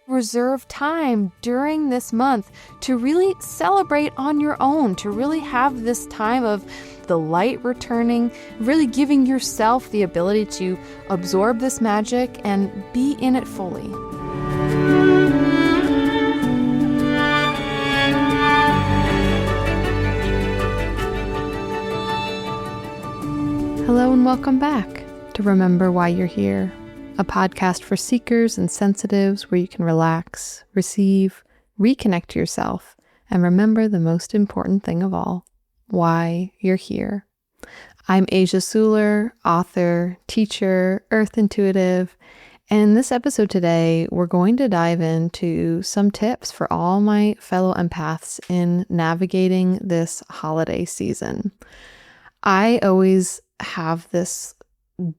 Reserve time during this month to really celebrate on your own, to really have this time of the light returning, really giving yourself the ability to absorb this magic and be in it fully. Hello and welcome back to Remember Why You're Here, a podcast for seekers and sensitives where you can relax, receive, reconnect to yourself, and remember the most important thing of all, why you're here. I'm Asia Suler, author, teacher, earth intuitive, and in this episode today, we're going to dive into some tips for all my fellow empaths in navigating this holiday season. I always have this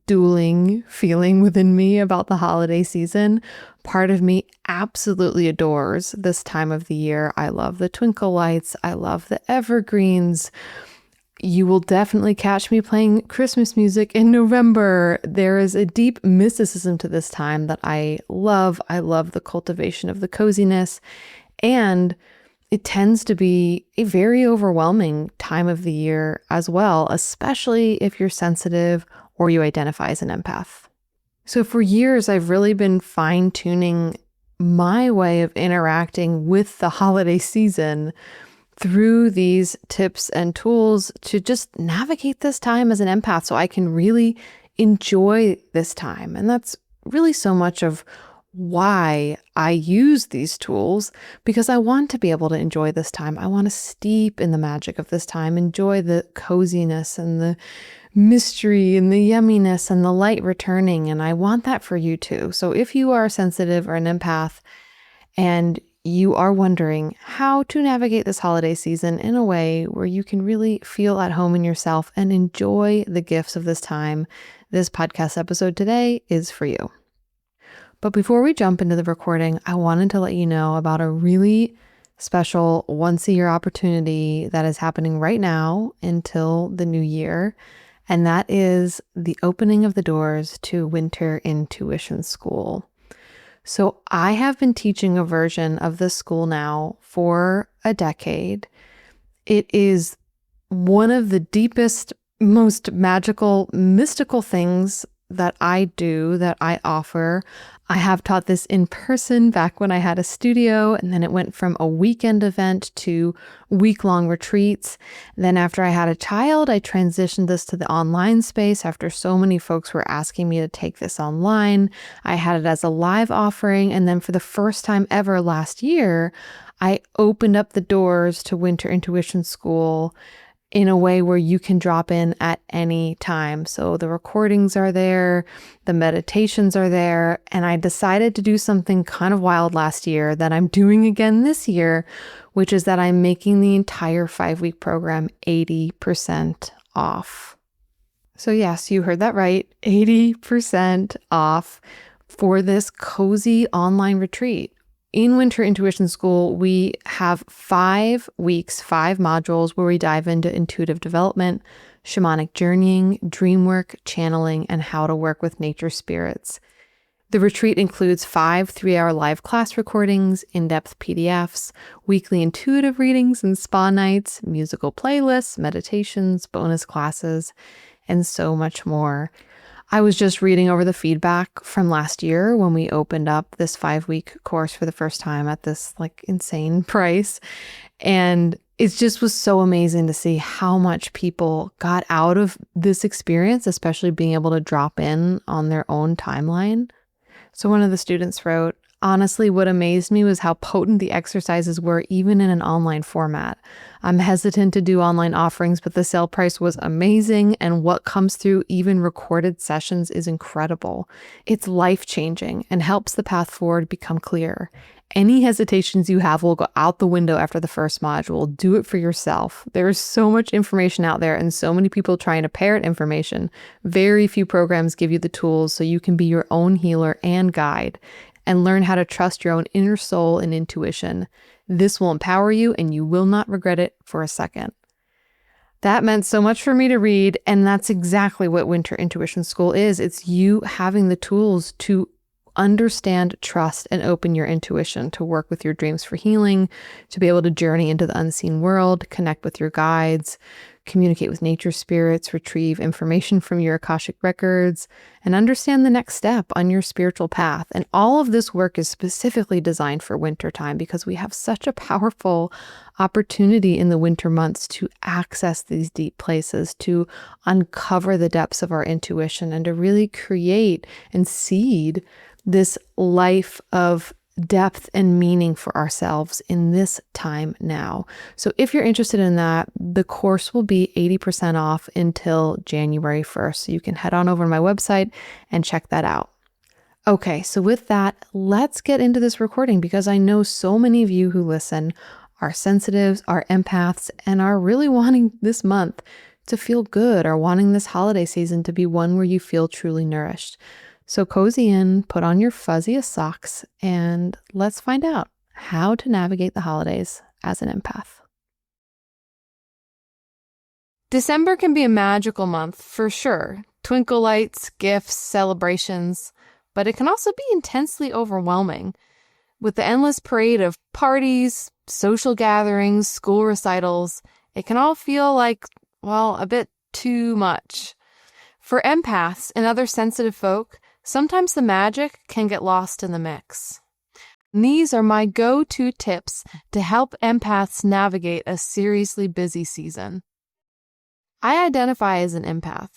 dueling feeling within me about the holiday season. Part of me absolutely adores this time of the year. I love the twinkle lights. I love the evergreens. You will definitely catch me playing Christmas music in November. There is a deep mysticism to this time that I love. I love the cultivation of the coziness, and it tends to be a very overwhelming time of the year as well, especially if you're sensitive or you identify as an empath. So for years, I've really been fine-tuning my way of interacting with the holiday season through these tips and tools to just navigate this time as an empath so I can really enjoy this time. And that's really so much of why I use these tools, because I want to be able to enjoy this time. I want to steep in the magic of this time, enjoy the coziness and the mystery and the yumminess and the light returning. And I want that for you too. So if you are sensitive or an empath and you are wondering how to navigate this holiday season in a way where you can really feel at home in yourself and enjoy the gifts of this time, this podcast episode today is for you. But before we jump into the recording, I wanted to let you know about a really special once-a-year opportunity that is happening right now until the new year, and that is the opening of the doors to Winter Intuition School. So I have been teaching a version of this school now for a decade. It is one of the deepest, most magical, mystical things that I do, that I offer. I have taught this in person back when I had a studio, and then it went from a weekend event to week-long retreats. Then after I had a child, I transitioned this to the online space after so many folks were asking me to take this online. I had it as a live offering, and then for the first time ever last year, I opened up the doors to Winter Intuition School in a way where you can drop in at any time. So the recordings are there, the meditations are there, and I decided to do something kind of wild last year that I'm doing again this year, which is that I'm making the entire 5-week program 80% off. So yes, you heard that right, 80% off for this cozy online retreat. In Winter Intuition School, we have 5 weeks, 5 modules where we dive into intuitive development, shamanic journeying, dream work, channeling, and how to work with nature spirits. The retreat includes 5 3-hour live class recordings, in-depth PDFs, weekly intuitive readings and spa nights, musical playlists, meditations, bonus classes, and so much more. I was just reading over the feedback from last year when we opened up this 5-week course for the first time at this insane price. And it just was so amazing to see how much people got out of this experience, especially being able to drop in on their own timeline. So one of the students wrote, "Honestly, what amazed me was how potent the exercises were even in an online format. I'm hesitant to do online offerings, but the sale price was amazing, and what comes through even recorded sessions is incredible. It's life-changing and helps the path forward become clear. Any hesitations you have will go out the window after the first module. Do it for yourself. There is so much information out there and so many people trying to parrot information. Very few programs give you the tools so you can be your own healer and guide and learn how to trust your own inner soul and intuition. This will empower you and you will not regret it for a second." That meant so much for me to read, and that's exactly what Winter Intuition School is. It's you having the tools to understand, trust, and open your intuition to work with your dreams for healing, to be able to journey into the unseen world, connect with your guides, communicate with nature spirits, retrieve information from your Akashic records, and understand the next step on your spiritual path. And all of this work is specifically designed for wintertime because we have such a powerful opportunity in the winter months to access these deep places, to uncover the depths of our intuition, and to really create and seed this life of depth and meaning for ourselves in this time now. So if you're interested in that, the course will be 80% off until January 1st. So you can head on over to my website and check that out. Okay, so with that, let's get into this recording because I know so many of you who listen are sensitives, are empaths, and are really wanting this month to feel good, or wanting this holiday season to be one where you feel truly nourished. So cozy in, put on your fuzziest socks, and let's find out how to navigate the holidays as an empath. December can be a magical month for sure. Twinkle lights, gifts, celebrations, but it can also be intensely overwhelming. With the endless parade of parties, social gatherings, school recitals, it can all feel like, well, a bit too much. For empaths and other sensitive folk, sometimes the magic can get lost in the mix. And these are my go-to tips to help empaths navigate a seriously busy season. I identify as an empath.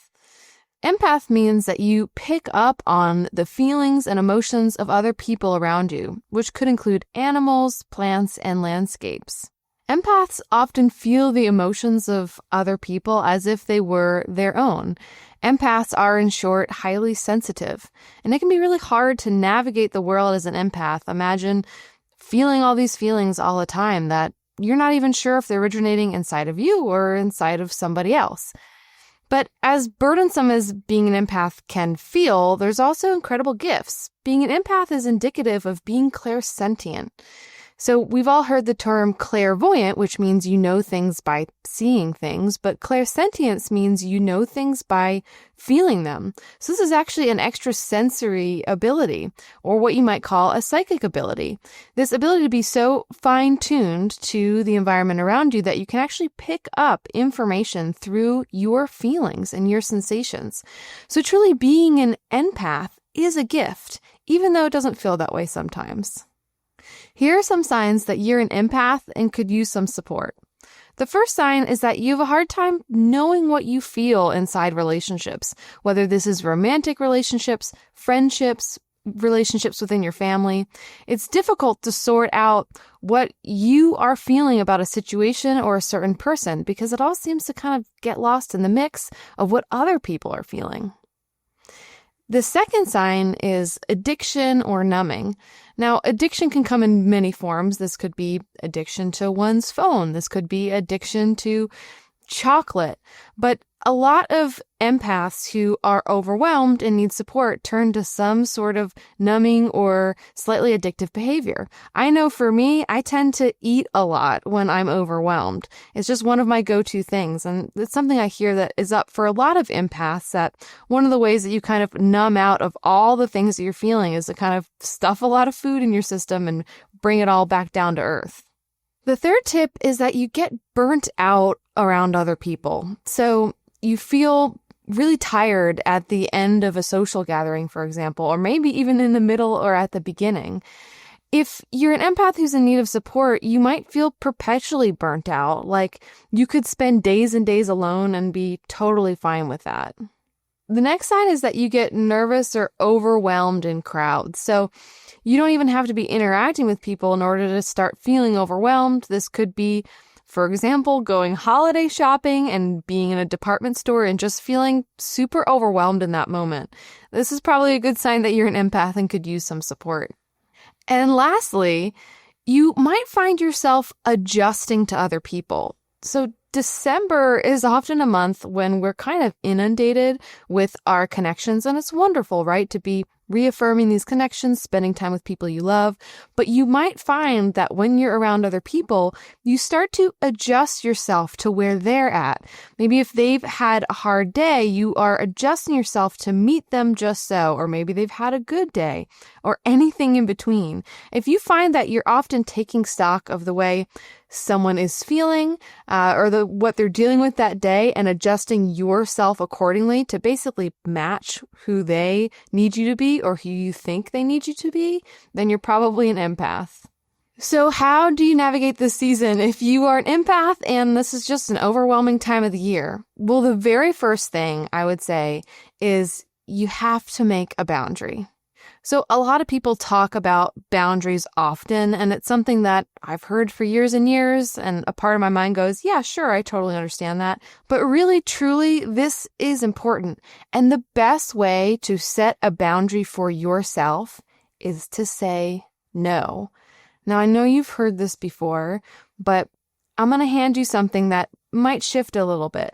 Empath means that you pick up on the feelings and emotions of other people around you, which could include animals, plants, and landscapes. Empaths often feel the emotions of other people as if they were their own. Empaths are, in short, highly sensitive, and it can be really hard to navigate the world as an empath. Imagine feeling all these feelings all the time that you're not even sure if they're originating inside of you or inside of somebody else. But as burdensome as being an empath can feel, there's also incredible gifts. Being an empath is indicative of being clairsentient. So we've all heard the term clairvoyant, which means you know things by seeing things, but clairsentience means you know things by feeling them. So this is actually an extrasensory ability, or what you might call a psychic ability. This ability to be so fine-tuned to the environment around you that you can actually pick up information through your feelings and your sensations. So truly being an empath is a gift, even though it doesn't feel that way sometimes. Here are some signs that you're an empath and could use some support. The first sign is that you have a hard time knowing what you feel inside relationships, whether this is romantic relationships, friendships, relationships within your family. It's difficult to sort out what you are feeling about a situation or a certain person because it all seems to kind of get lost in the mix of what other people are feeling. The second sign is addiction or numbing. Now, addiction can come in many forms. This could be addiction to one's phone. This could be addiction to chocolate. But a lot of empaths who are overwhelmed and need support turn to some sort of numbing or slightly addictive behavior. I know for me, I tend to eat a lot when I'm overwhelmed. It's just one of my go-to things. And it's something I hear that is up for a lot of empaths, that one of the ways that you kind of numb out of all the things that you're feeling is to kind of stuff a lot of food in your system and bring it all back down to earth. The third tip is that you get burnt out around other people. So you feel really tired at the end of a social gathering, for example, or maybe even in the middle or at the beginning. If you're an empath who's in need of support, you might feel perpetually burnt out, like you could spend days and days alone and be totally fine with that. The next sign is that you get nervous or overwhelmed in crowds. So you don't even have to be interacting with people in order to start feeling overwhelmed. This could be, for example, going holiday shopping and being in a department store and just feeling super overwhelmed in that moment. This is probably a good sign that you're an empath and could use some support. And lastly, you might find yourself adjusting to other people. So December is often a month when we're kind of inundated with our connections, and it's wonderful, right, to be reaffirming these connections, spending time with people you love. But you might find that when you're around other people, you start to adjust yourself to where they're at. Maybe if they've had a hard day, you are adjusting yourself to meet them just so, or maybe they've had a good day, or anything in between. If you find that you're often taking stock of the way someone is feeling or what they're dealing with that day and adjusting yourself accordingly to basically match who they need you to be or who you think they need you to be, then you're probably an empath. So how do you navigate this season if you are an empath and this is just an overwhelming time of the year? Well, the very first thing I would say is you have to make a boundary. So a lot of people talk about boundaries often, and it's something that I've heard for years and years, and a part of my mind goes, yeah, sure, I totally understand that. But really, truly, this is important. And the best way to set a boundary for yourself is to say no. Now, I know you've heard this before, but I'm going to hand you something that might shift a little bit.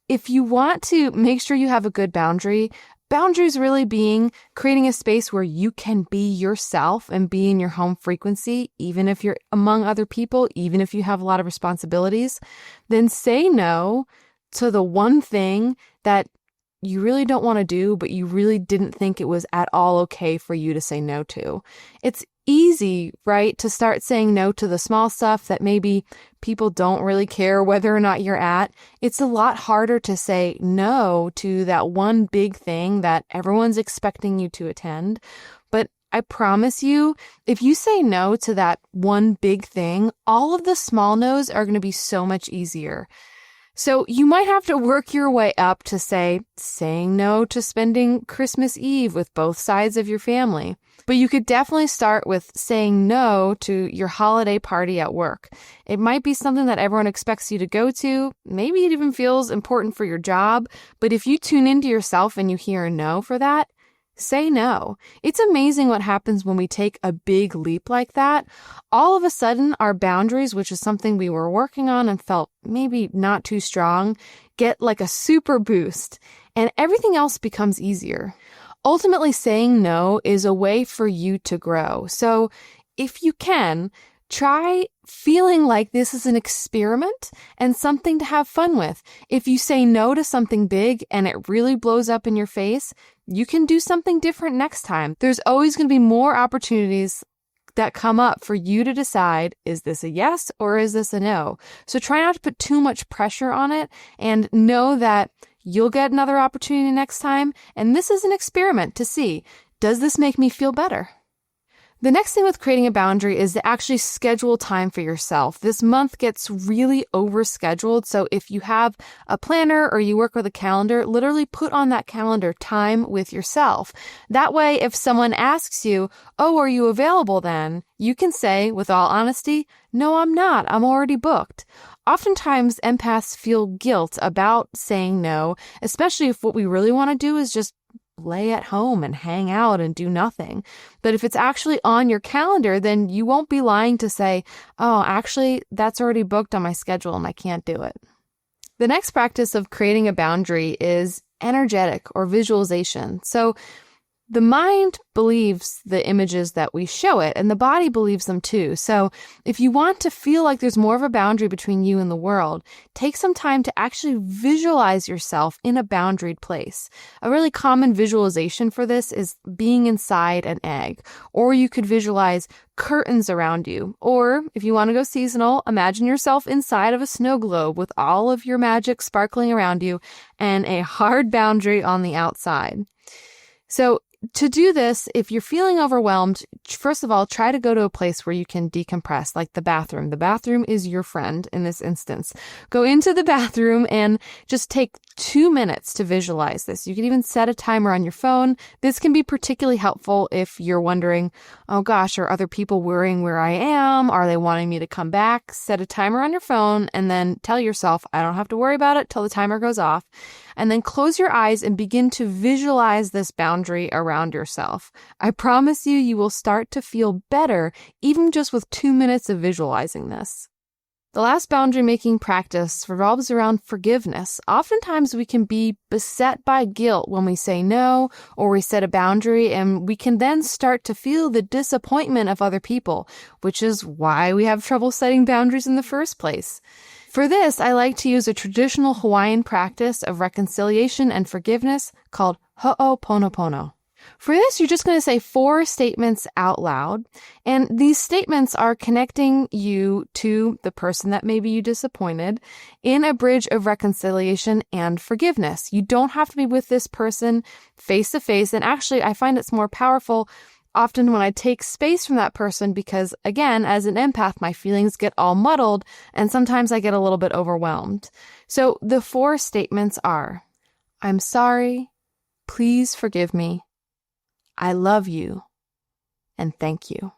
If you want to make sure you have a good boundary, boundaries really being creating a space where you can be yourself and be in your home frequency, even if you're among other people, even if you have a lot of responsibilities, then say no to the one thing that you really don't want to do, but you really didn't think it was at all okay for you to say no to. It's easy, right, to start saying no to the small stuff that maybe people don't really care whether or not you're at. It's a lot harder to say no to that one big thing that everyone's expecting you to attend. But I promise you, if you say no to that one big thing, all of the small no's are going to be so much easier. So you might have to work your way up to saying no to spending Christmas Eve with both sides of your family. But you could definitely start with saying no to your holiday party at work. It might be something that everyone expects you to go to. Maybe it even feels important for your job. But if you tune into yourself and you hear a no for that, say no. It's amazing what happens when we take a big leap like that. All of a sudden, our boundaries, which is something we were working on and felt maybe not too strong, get like a super boost, and everything else becomes easier. Ultimately, saying no is a way for you to grow. So if you can, try feeling like this is an experiment and something to have fun with. If you say no to something big and it really blows up in your face, you can do something different next time. There's always going to be more opportunities that come up for you to decide, is this a yes or is this a no? So try not to put too much pressure on it and know that you'll get another opportunity next time. And this is an experiment to see, does this make me feel better? The next thing with creating a boundary is to actually schedule time for yourself. This month gets really overscheduled, so if you have a planner or you work with a calendar, literally put on that calendar time with yourself. That way, if someone asks you, oh, are you available then? You can say, with all honesty, no, I'm not. I'm already booked. Oftentimes, empaths feel guilt about saying no, especially if what we really want to do is just lay at home and hang out and do nothing. But if it's actually on your calendar, then you won't be lying to say, oh, actually, that's already booked on my schedule and I can't do it. The next practice of creating a boundary is energetic or visualization. So the mind believes the images that we show it, and the body believes them too. So if you want to feel like there's more of a boundary between you and the world, take some time to actually visualize yourself in a boundaried place. A really common visualization for this is being inside an egg, or you could visualize curtains around you. Or if you want to go seasonal, imagine yourself inside of a snow globe with all of your magic sparkling around you and a hard boundary on the outside. So to do this, if you're feeling overwhelmed, first of all, try to go to a place where you can decompress, like the bathroom. The bathroom is your friend in this instance. Go into the bathroom and just take 2 minutes to visualize this. You can even set a timer on your phone. This can be particularly helpful if you're wondering, oh gosh, are other people worrying where I am? Are they wanting me to come back? Set a timer on your phone and then tell yourself, I don't have to worry about it till the timer goes off. And then close your eyes and begin to visualize this boundary around yourself. I promise you, you will start to feel better even just with 2 minutes of visualizing this. The last boundary making practice revolves around forgiveness. Oftentimes we can be beset by guilt when we say no or we set a boundary, and we can then start to feel the disappointment of other people, which is why we have trouble setting boundaries in the first place. For this, I like to use a traditional Hawaiian practice of reconciliation and forgiveness called ho'oponopono. For this, you're just going to say 4 statements out loud, and these statements are connecting you to the person that maybe you disappointed in a bridge of reconciliation and forgiveness. You don't have to be with this person face to face, and actually, I find it's more powerful often when I take space from that person because, again, as an empath, my feelings get all muddled, and sometimes I get a little bit overwhelmed. So the 4 statements are, I'm sorry, please forgive me, I love you, and thank you.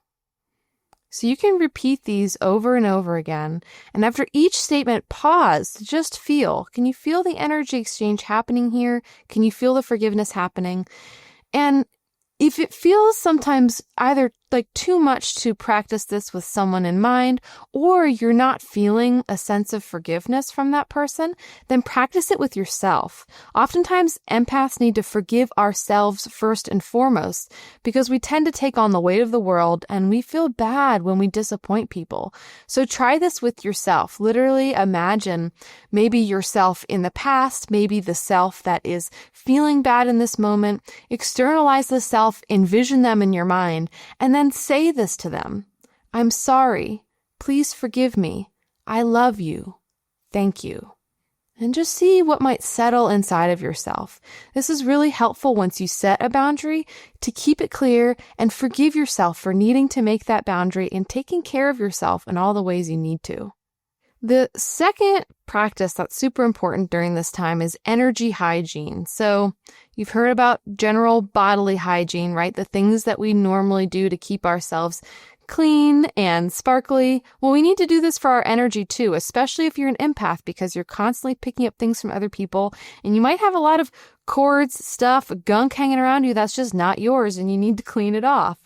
So you can repeat these over and over again. And after each statement, pause to just feel. Can you feel the energy exchange happening here? Can you feel the forgiveness happening? And if it feels sometimes either like too much to practice this with someone in mind, or you're not feeling a sense of forgiveness from that person, then practice it with yourself. Oftentimes, empaths need to forgive ourselves first and foremost because we tend to take on the weight of the world and we feel bad when we disappoint people. So try this with yourself. Literally imagine maybe yourself in the past, maybe the self that is feeling bad in this moment. Externalize the self, envision them in your mind, and then say this to them. I'm sorry. Please forgive me. I love you. Thank you. And just see what might settle inside of yourself. This is really helpful once you set a boundary to keep it clear and forgive yourself for needing to make that boundary and taking care of yourself in all the ways you need to. The second practice that's super important during this time is energy hygiene. So you've heard about general bodily hygiene, right? The things that we normally do to keep ourselves clean and sparkly. Well, we need to do this for our energy too, especially if you're an empath because you're constantly picking up things from other people and you might have a lot of cords, stuff, gunk hanging around you that's just not yours and you need to clean it off.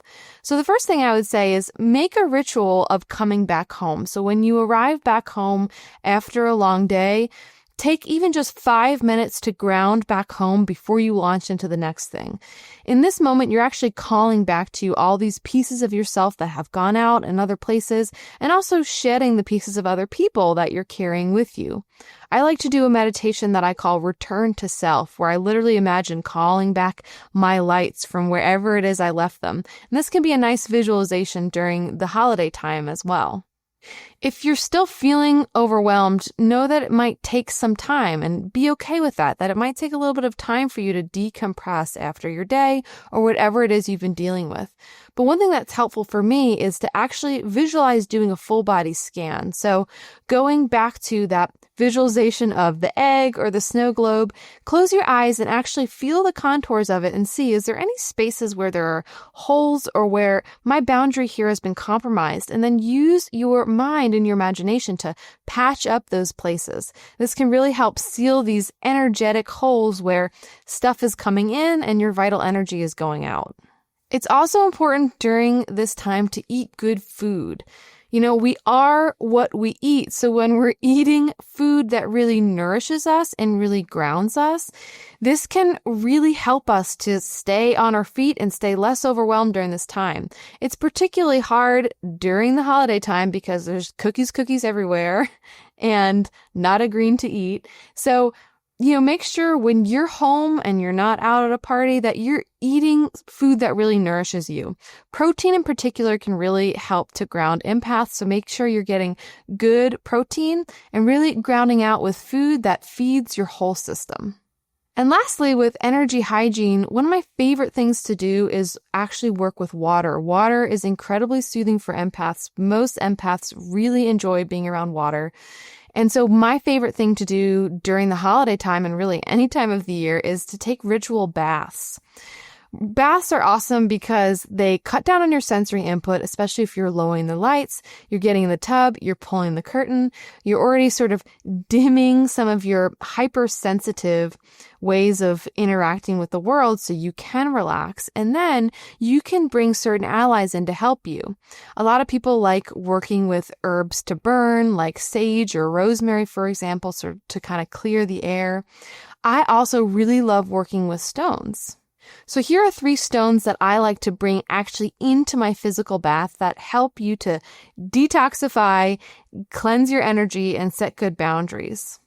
So the first thing I would say is make a ritual of coming back home. So when you arrive back home after a long day, take even just 5 minutes to ground back home before you launch into the next thing. In this moment, you're actually calling back to you all these pieces of yourself that have gone out in other places and also shedding the pieces of other people that you're carrying with you. I like to do a meditation that I call Return to Self, where I literally imagine calling back my lights from wherever it is I left them. And this can be a nice visualization during the holiday time as well. If you're still feeling overwhelmed, know that it might take some time and be okay with that it might take a little bit of time for you to decompress after your day or whatever it is you've been dealing with. But one thing that's helpful for me is to actually visualize doing a full body scan. So going back to that visualization of the egg or the snow globe, close your eyes and actually feel the contours of it and see, is there any spaces where there are holes or where my boundary here has been compromised? And then use your mind and your imagination to patch up those places. This can really help seal these energetic holes where stuff is coming in and your vital energy is going out. It's also important during this time to eat good food. You know, we are what we eat. So when we're eating food that really nourishes us and really grounds us, this can really help us to stay on our feet and stay less overwhelmed during this time. It's particularly hard during the holiday time because there's cookies everywhere and not a green to eat. So make sure when you're home and you're not out at a party that you're eating food that really nourishes you. Protein in particular can really help to ground empaths, so make sure you're getting good protein and really grounding out with food that feeds your whole system. And lastly, with energy hygiene, one of my favorite things to do is actually work with water. Water is incredibly soothing for empaths. Most empaths really enjoy being around water. And so my favorite thing to do during the holiday time and really any time of the year is to take ritual baths. Baths are awesome because they cut down on your sensory input, especially if you're lowering the lights, you're getting in the tub, you're pulling the curtain, you're already sort of dimming some of your hypersensitive ways of interacting with the world so you can relax. And then you can bring certain allies in to help you. A lot of people like working with herbs to burn, like sage or rosemary, for example, sort of to kind of clear the air. I also really love working with stones. So here are 3 stones that I like to bring actually into my physical bath that help you to detoxify, cleanse your energy, and set good boundaries.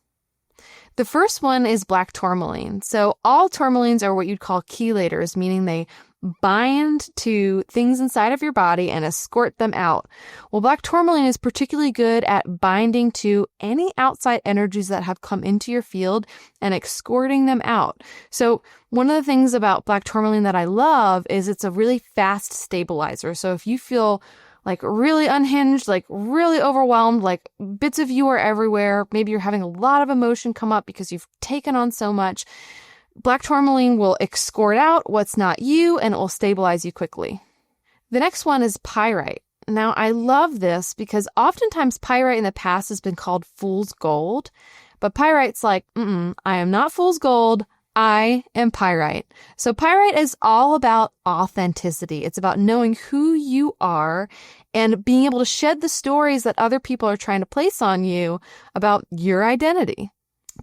The first one is black tourmaline. So all tourmalines are what you'd call chelators, meaning they bind to things inside of your body and escort them out. Well, black tourmaline is particularly good at binding to any outside energies that have come into your field and escorting them out. So one of the things about black tourmaline that I love is it's a really fast stabilizer. So if you feel like really unhinged, like really overwhelmed, like bits of you are everywhere, maybe you're having a lot of emotion come up because you've taken on so much, black tourmaline will escort out what's not you and it will stabilize you quickly. The next one is pyrite. Now, I love this because oftentimes pyrite in the past has been called fool's gold, but pyrite's like, I am not fool's gold. I am pyrite. So pyrite is all about authenticity. It's about knowing who you are and being able to shed the stories that other people are trying to place on you about your identity.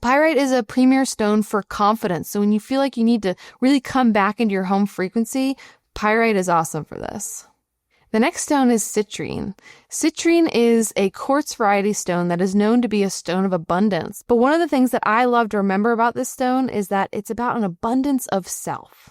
Pyrite is a premier stone for confidence. So when you feel like you need to really come back into your home frequency, pyrite is awesome for this. The next stone is citrine. Citrine is a quartz variety stone that is known to be a stone of abundance. But one of the things that I love to remember about this stone is that it's about an abundance of self.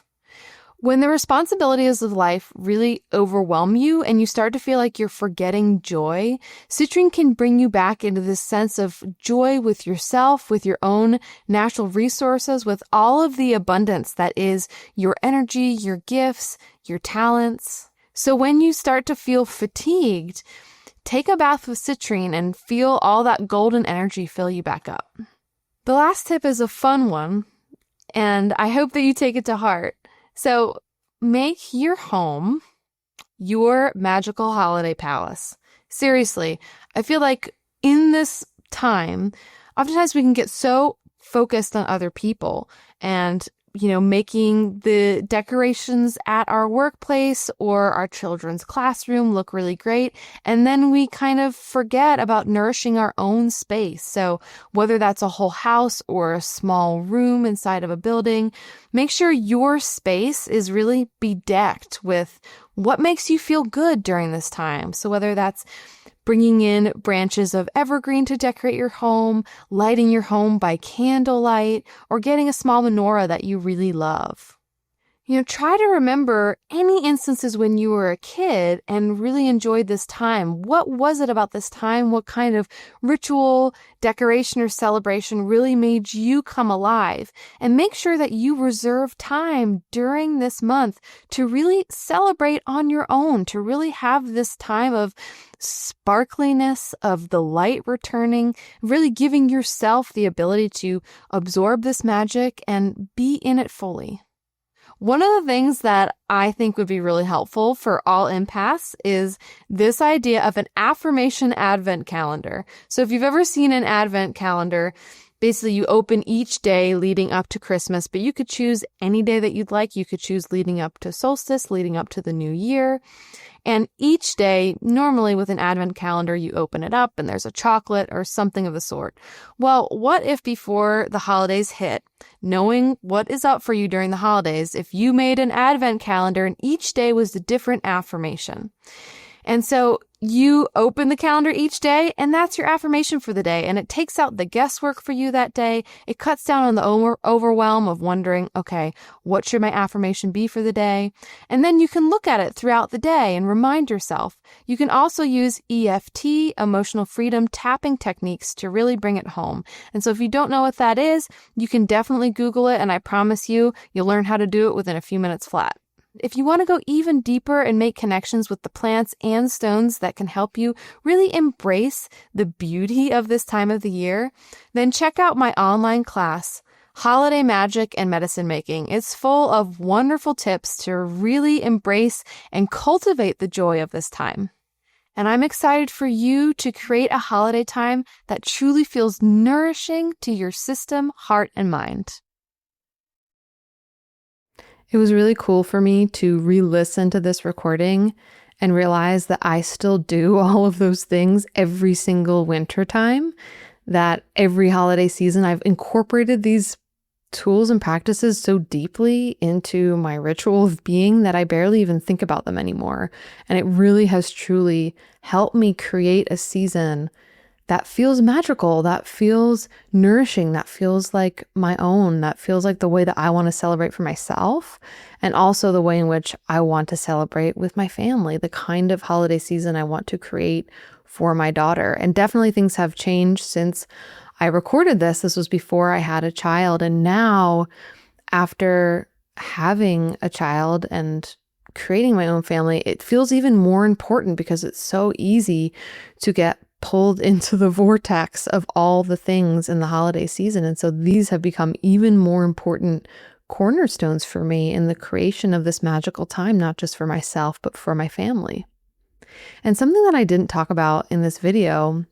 When the responsibilities of life really overwhelm you and you start to feel like you're forgetting joy, citrine can bring you back into this sense of joy with yourself, with your own natural resources, with all of the abundance that is your energy, your gifts, your talents. So when you start to feel fatigued, take a bath with citrine and feel all that golden energy fill you back up. The last tip is a fun one, and I hope that you take it to heart. So make your home your magical holiday palace. Seriously, I feel like in this time, oftentimes we can get so focused on other people and making the decorations at our workplace or our children's classroom look really great. And then we kind of forget about nourishing our own space. So whether that's a whole house or a small room inside of a building, make sure your space is really bedecked with what makes you feel good during this time. So whether that's bringing in branches of evergreen to decorate your home, lighting your home by candlelight, or getting a small menorah that you really love. Try to remember any instances when you were a kid and really enjoyed this time. What was it about this time? What kind of ritual, decoration, or celebration really made you come alive? And make sure that you reserve time during this month to really celebrate on your own, to really have this time of sparkliness, of the light returning, really giving yourself the ability to absorb this magic and be in it fully. One of the things that I think would be really helpful for all empaths is this idea of an affirmation advent calendar. So if you've ever seen an advent calendar, basically you open each day leading up to Christmas, but you could choose any day that you'd like. You could choose leading up to solstice, leading up to the new year. And each day, normally with an advent calendar, you open it up and there's a chocolate or something of the sort. Well, what if before the holidays hit, knowing what is up for you during the holidays, if you made an advent calendar and each day was a different affirmation? And so you open the calendar each day and that's your affirmation for the day. And it takes out the guesswork for you that day. It cuts down on the overwhelm of wondering, okay, what should my affirmation be for the day? And then you can look at it throughout the day and remind yourself. You can also use EFT, emotional freedom tapping techniques to really bring it home. And so if you don't know what that is, you can definitely Google it. And I promise you'll learn how to do it within a few minutes flat. If you want to go even deeper and make connections with the plants and stones that can help you really embrace the beauty of this time of the year, then check out my online class, holiday magic and medicine making. It's full of wonderful tips to really embrace and cultivate the joy of this time. And I'm excited for you to create a holiday time that truly feels nourishing to your system, heart, and mind. It was really cool for me to re-listen to this recording and realize that I still do all of those things every single winter time, that every holiday season I've incorporated these tools and practices so deeply into my ritual of being that I barely even think about them anymore. And it really has truly helped me create a season that feels magical, that feels nourishing, that feels like my own, that feels like the way that I want to celebrate for myself, and also the way in which I want to celebrate with my family, the kind of holiday season I want to create for my daughter. And definitely things have changed since I recorded this. This was before I had a child. And now, after having a child and creating my own family, it feels even more important because it's so easy to get pulled into the vortex of all the things in the holiday season. And so these have become even more important cornerstones for me in the creation of this magical time, not just for myself, but for my family. And something that I didn't talk about in this video,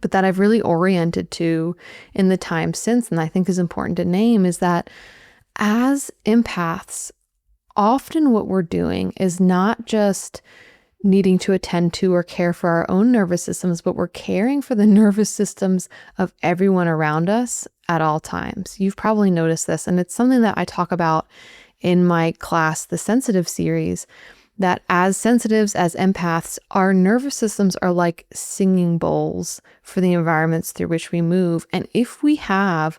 but that I've really oriented to in the time since, and I think is important to name, is that as empaths, often what we're doing is not just needing to attend to or care for our own nervous systems, but we're caring for the nervous systems of everyone around us at all times. You've probably noticed this, and it's something that I talk about in my class, the Sensitive series, that as sensitives, as empaths, our nervous systems are like singing bowls for the environments through which we move. And if we have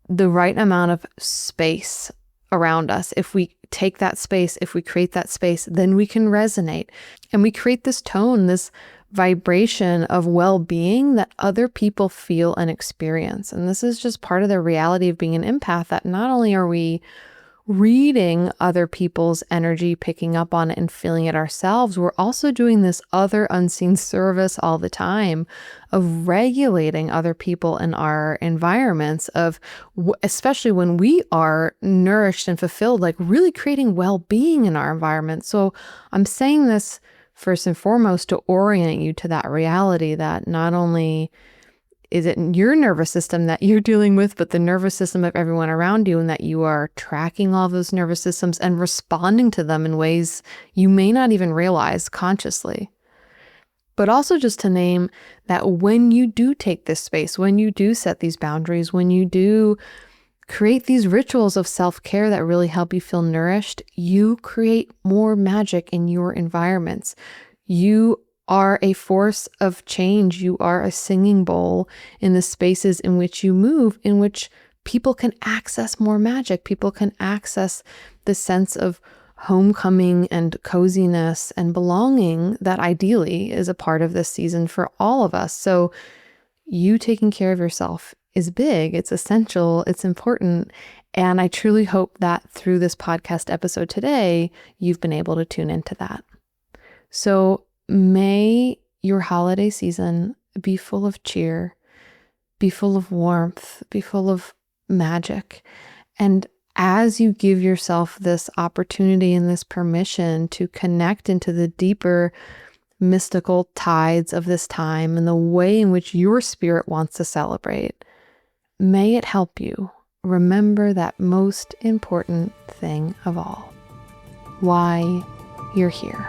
the right amount of space around us, if we take that space, if we create that space, then we can resonate. And we create this tone, this vibration of well-being that other people feel and experience. And this is just part of the reality of being an empath, that not only are we reading other people's energy, picking up on it and feeling it ourselves, we're also doing this other unseen service all the time of regulating other people in our environments, of especially when we are nourished and fulfilled, like really creating well-being in our environment. So I'm saying this first and foremost to orient you to that reality, that not only is it your nervous system that you're dealing with, but the nervous system of everyone around you, and that you are tracking all those nervous systems and responding to them in ways you may not even realize consciously. But also just to name that when you do take this space, when you do set these boundaries, when you do create these rituals of self-care that really help you feel nourished, you create more magic in your environments. You are a force of change. You are a singing bowl in the spaces in which you move, in which people can access more magic. People can access the sense of homecoming and coziness and belonging that ideally is a part of this season for all of us. So you taking care of yourself is big, it's essential, it's important. And I truly hope that through this podcast episode today, you've been able to tune into that. So may your holiday season be full of cheer, be full of warmth, be full of magic. And as you give yourself this opportunity and this permission to connect into the deeper mystical tides of this time and the way in which your spirit wants to celebrate, may it help you remember that most important thing of all: why you're here.